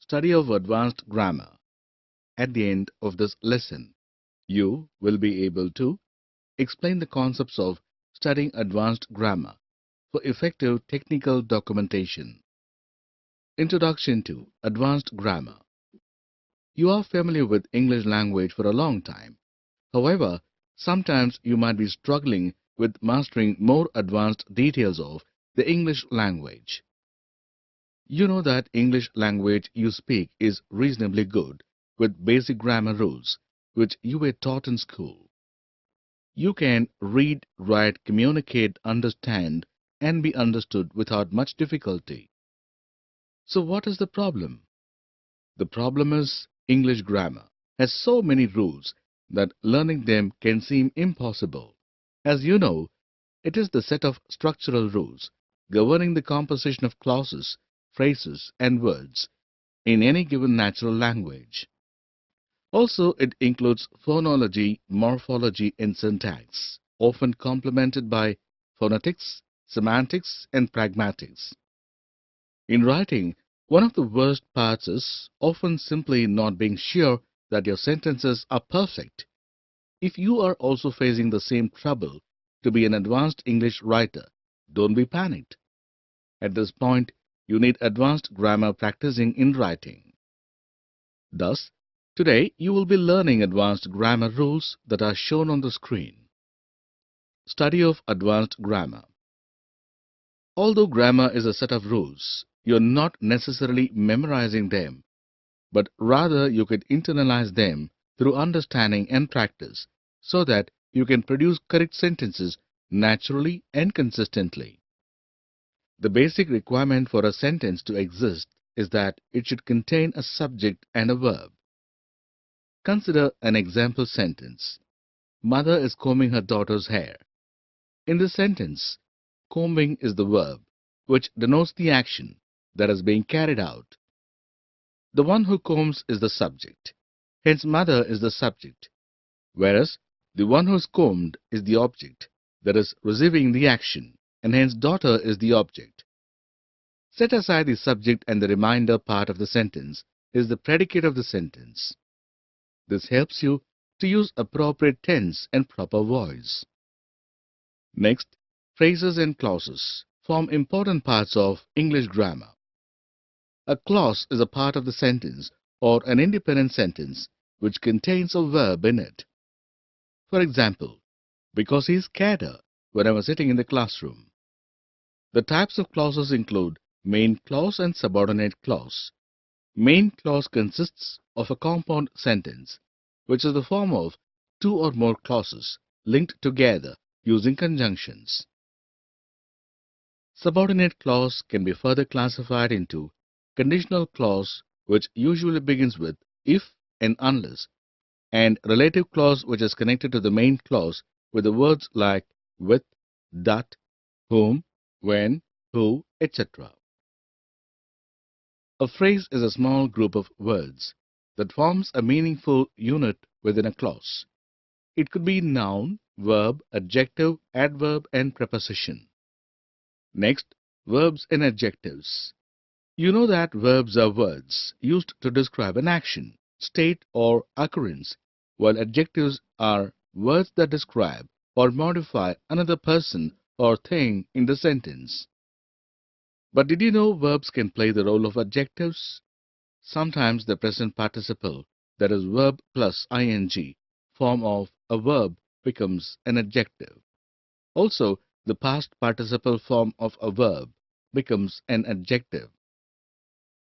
study of advanced grammar. At the end of this lesson, you will be able to explain the concepts of studying advanced grammar for effective technical documentation. Introduction to Advanced Grammar. You are familiar with English language for a long time. However, sometimes you might be struggling with mastering more advanced details of the English language. You know that English language you speak is reasonably good with basic grammar rules which you were taught in school. You can read, write, communicate, understand, and be understood without much difficulty. So what is the problem? The problem is English grammar has so many rules that learning them can seem impossible. As you know, it is the set of structural rules governing the composition of clauses, phrases, and words in any given natural language. Also, it includes phonology, morphology, and syntax, often complemented by phonetics, semantics, and pragmatics. In writing, one of the worst parts is often simply not being sure that your sentences are perfect. If you are also facing the same trouble to be an advanced English writer, don't be panicked. At this point, you need advanced grammar practicing in writing. Thus, today you will be learning advanced grammar rules that are shown on the screen. Study of advanced grammar. Although grammar is a set of rules, you're not necessarily memorizing them, but rather you could internalize them through understanding and practice so that you can produce correct sentences naturally and consistently. The basic requirement for a sentence to exist is that it should contain a subject and a verb. Consider an example sentence. Mother is combing her daughter's hair. In this sentence, combing is the verb, which denotes the action that is being carried out. The one who combs is the subject, hence mother is the subject, whereas the one who is combed is the object, that is receiving the action, and hence daughter is the object. Set aside the subject and the remainder part of the sentence is the predicate of the sentence. This helps you to use appropriate tense and proper voice. Next, phrases and clauses form important parts of English grammar. A clause is a part of the sentence or an independent sentence which contains a verb in it. For example, because he is scared when I was sitting in the classroom. The types of clauses include main clause and subordinate clause. Main clause consists of a compound sentence, which is the form of two or more clauses linked together using conjunctions. Subordinate clause can be further classified into conditional clause, which usually begins with if and unless, and relative clause, which is connected to the main clause with the words like with, that, whom, when, who, etc. A phrase is a small group of words that forms a meaningful unit within a clause. It could be noun, verb, adjective, adverb, and preposition. Next, verbs and adjectives. You know that verbs are words used to describe an action, state, or occurrence, while adjectives are words that describe or modify another person or thing in the sentence. But did you know verbs can play the role of adjectives? Sometimes the present participle, that is verb plus ing, form of a verb becomes an adjective. Also, the past participle form of a verb becomes an adjective.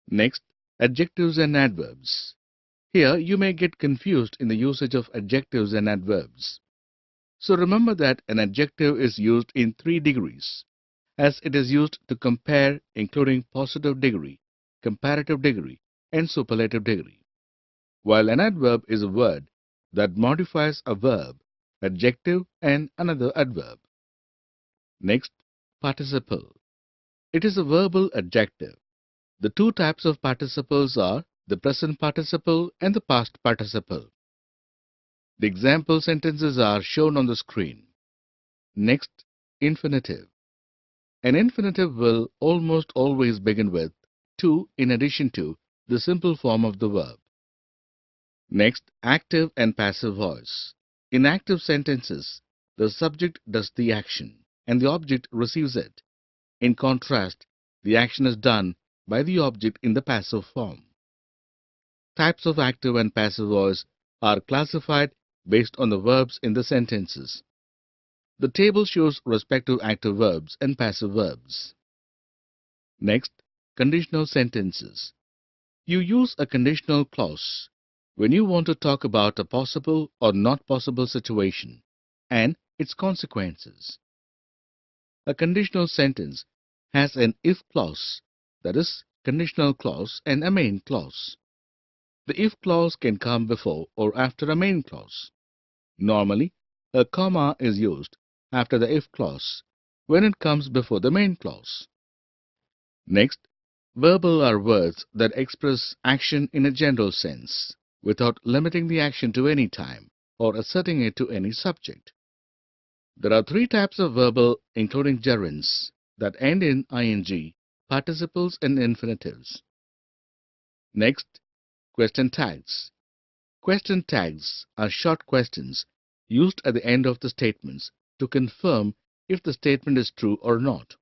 Next, adjectives and adverbs. Here you may get confused in the usage of adjectives and adverbs. So remember that an adjective is used in 3 degrees, as it is used to compare, including positive degree, comparative degree, and superlative degree, while an adverb is a word that modifies a verb, adjective, and another adverb. Next, participle. It is a verbal adjective. The 2 types of participles are the present participle and the past participle. The example sentences are shown on the screen. Next, infinitive. An infinitive will almost always begin with to in addition to the simple form of the verb. Next, active and passive voice. In active sentences, the subject does the action and the object receives it. In contrast, the action is done by the object in the passive form. Types of active and passive voice are classified based on the verbs in the sentences. The table shows respective active verbs and passive verbs. Next, conditional sentences. You use a conditional clause when you want to talk about a possible or not possible situation and its consequences. A conditional sentence has an if clause, that is, conditional clause, and a main clause. The if clause can come before or after a main clause. Normally, a comma is used after the if clause when it comes before the main clause. Next, verbal are words that express action in a general sense, without limiting the action to any time or asserting it to any subject. There are three types of verbal, including gerunds, that end in ing, participles, and infinitives. Next, question tags. Question tags are short questions used at the end of the statements to confirm if the statement is true or not.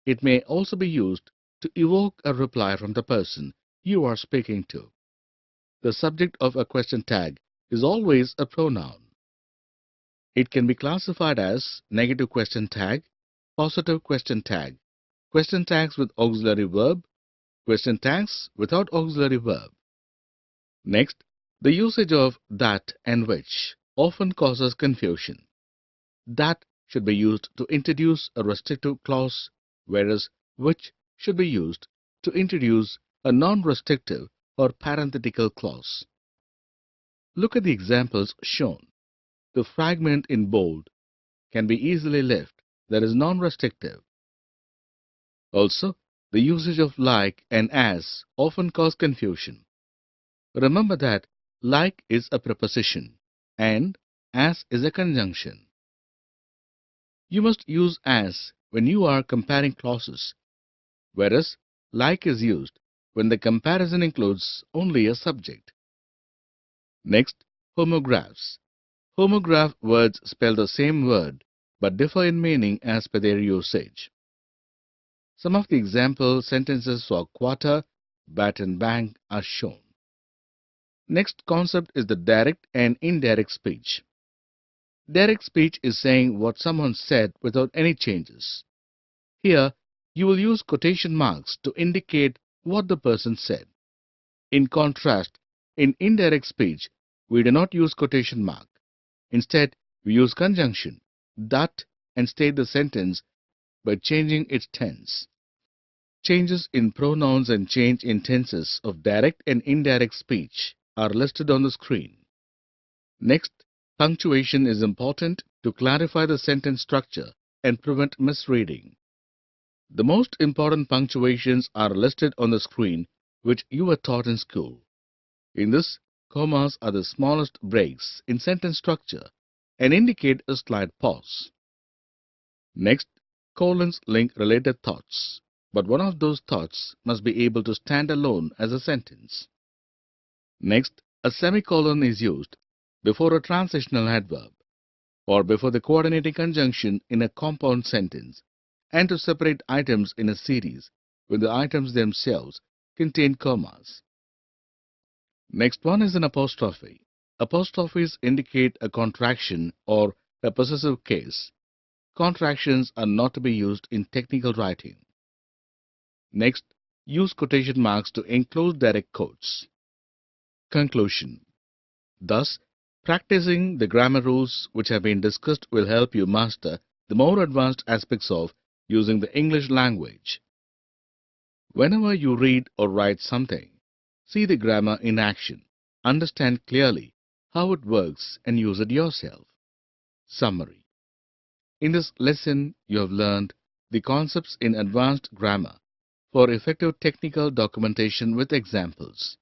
It may also be used to evoke a reply from the person you are speaking to. The subject of a question tag is always a pronoun. It can be classified as negative question tag, positive question tag, question tags with auxiliary verb, question tags without auxiliary verb. Next, the usage of that and which often causes confusion. That should be used to introduce a restrictive clause, whereas which should be used to introduce a non-restrictive or parenthetical clause. Look at the examples shown. The fragment in bold can be easily left, that is non-restrictive. Also, the usage of like and as often cause confusion. Remember that like is a preposition and as is a conjunction. You must use as when you are comparing clauses, whereas like is used when the comparison includes only a subject. Next, homographs. Homograph words spell the same word but differ in meaning as per their usage. Some of the example sentences for quarter, bat and bang are shown. Next concept is the direct and indirect speech. Direct speech is saying what someone said without any changes. Here, you will use quotation marks to indicate what the person said. In contrast, in indirect speech, we do not use quotation mark. Instead, we use conjunction, that, and state the sentence by changing its tense. Changes in pronouns and change in tenses of direct and indirect speech are listed on the screen. Next, punctuation is important to clarify the sentence structure and prevent misreading. The most important punctuations are listed on the screen, which you were taught in school. In this, commas are the smallest breaks in sentence structure and indicate a slight pause. Next, colons link related thoughts, but one of those thoughts must be able to stand alone as a sentence. Next, a semicolon is used before a transitional adverb or before the coordinating conjunction in a compound sentence, and to separate items in a series when the items themselves contain commas. Next one is an apostrophe. Apostrophes indicate a contraction or a possessive case. Contractions are not to be used in technical writing. Next, use quotation marks to enclose direct quotes. Conclusion. Thus, practicing the grammar rules which have been discussed will help you master the more advanced aspects of using the English language. Whenever you read or write something, see the grammar in action, understand clearly how it works and use it yourself. Summary. In this lesson, you have learned the concepts in advanced grammar for effective technical documentation with examples.